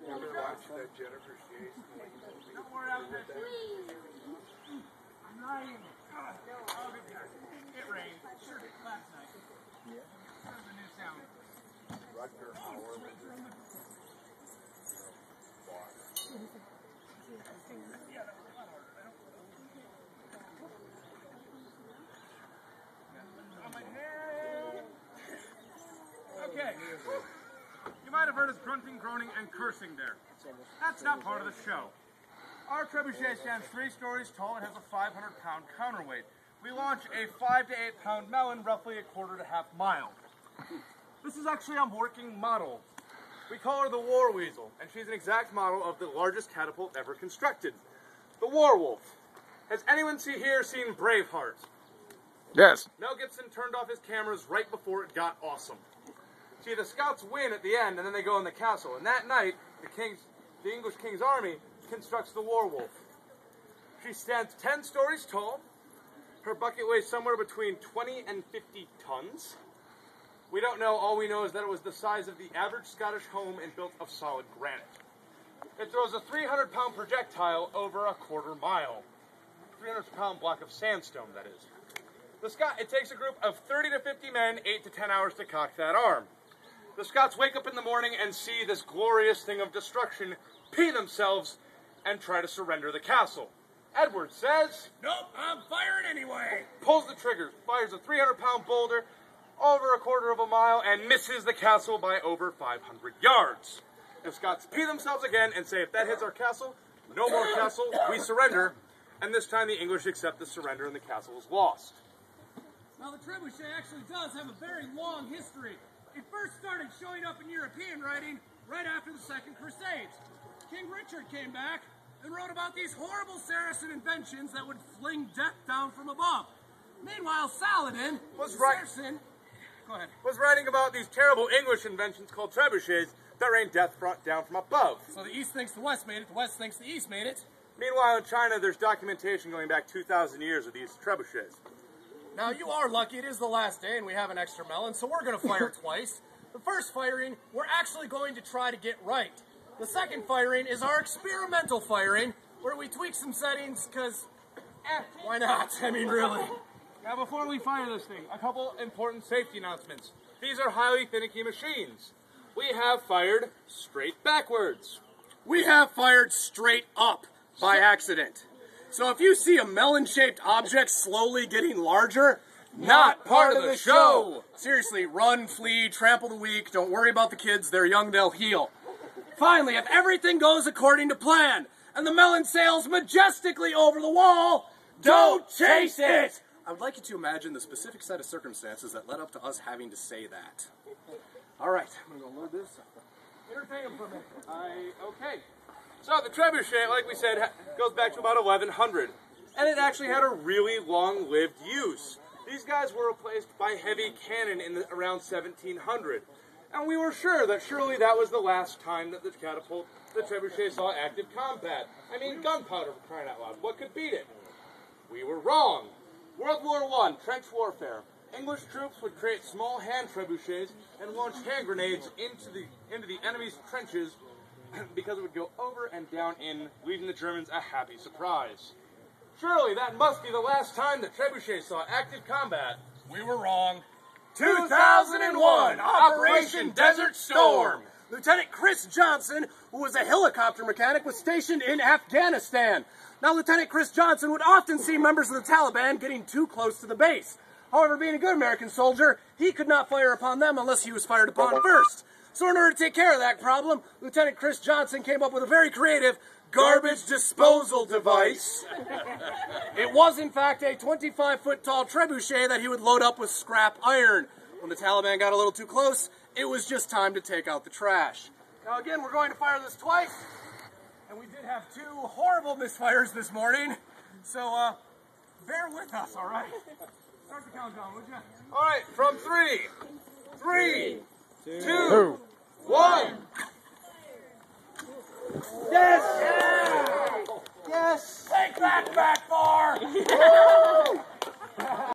Don't worry, I'm lying. Oh, good guys. It rained. Sure did last night. Yeah. There's a new sound. Rutger Howard. Okay. You might have heard us grunting, groaning, and cursing there. That's not part of the show. Our trebuchet stands 3 stories tall and has a 500-pound counterweight. We launch a 5 to 8 pound melon roughly a quarter to half mile. This is actually a working model. We call her the War Weasel, and she's an exact model of the largest catapult ever constructed. The War Wolf. Has anyone here seen Braveheart? Yes. Mel Gibson turned off his cameras right before it got awesome. See, the scouts win at the end, and then they go in the castle. And that night, the English King's army constructs the War Wolf. She stands 10 stories tall. Her bucket weighs somewhere between 20 and 50 tons. We don't know. All we know is that it was the size of the average Scottish home and built of solid granite. It throws a 300-pound projectile over a quarter mile. 300-pound block of sandstone, that is. It takes a group of 30 to 50 men, 8 to 10 hours to cock that arm. The Scots wake up in the morning and see this glorious thing of destruction, pee themselves, and try to surrender the castle. Edward says, "Nope, I'm firing anyway." Pulls the trigger, fires a 300-pound boulder over a quarter of a mile, and misses the castle by over 500 yards. The Scots pee themselves again and say, if that hits our castle, no more castle, we surrender. And this time the English accept the surrender and the castle is lost. Now, the trebuchet actually does have a very long history. It first started showing up in European writing right after the Second Crusades. King Richard came back and wrote about these horrible Saracen inventions that would fling death down from above. Meanwhile, Saladin was writing about these terrible English inventions called trebuchets that rain death down from above. So the East thinks the West made it, the West thinks the East made it. Meanwhile, in China, there's documentation going back 2,000 years of these trebuchets. Now, you are lucky. It is the last day, and we have an extra melon, so we're going to fire twice. The first firing, we're actually going to try to get right. The second firing is our experimental firing, where we tweak some settings, because, why not? I mean, really. Now, before we fire this thing, a couple important safety announcements. These are highly finicky machines. We have fired straight backwards. We have fired straight up by accident. So if you see a melon-shaped object slowly getting larger, not part of the show. Seriously, run, flee, trample the weak. Don't worry about the kids. They're young, they'll heal. Finally, if everything goes according to plan, and the melon sails majestically over the wall, don't chase it! I would like you to imagine the specific set of circumstances that led up to us having to say that. All right, I'm going to load this. Entertain him for a minute. Okay. So the trebuchet, like we said, goes back to about 1100. And it actually had a really long-lived use. These guys were replaced by heavy cannon in around 1700. And we were sure that surely that was the last time that the trebuchet saw active combat. I mean, gunpowder, for crying out loud. What could beat it? We were wrong. World War I, trench warfare. English troops would create small hand trebuchets and launch hand grenades into the enemy's trenches because it would go over and down in, leaving the Germans a happy surprise. Surely that must be the last time that trebuchet saw active combat. We were wrong. 2001, Operation Desert Storm. Lieutenant Chris Johnson, who was a helicopter mechanic, was stationed in Afghanistan. Now, Lieutenant Chris Johnson would often see members of the Taliban getting too close to the base. However, being a good American soldier, he could not fire upon them unless he was fired upon first. So in order to take care of that problem, Lieutenant Chris Johnson came up with a very creative garbage disposal device. It was, in fact, a 25-foot-tall trebuchet that he would load up with scrap iron. When the Taliban got a little too close, it was just time to take out the trash. Now, again, we're going to fire this twice. And we did have 2 horrible misfires this morning. So, bear with us, all right? Start the countdown, would you? All right, from 3, 2, 1. Yes! Yes! Take that back far!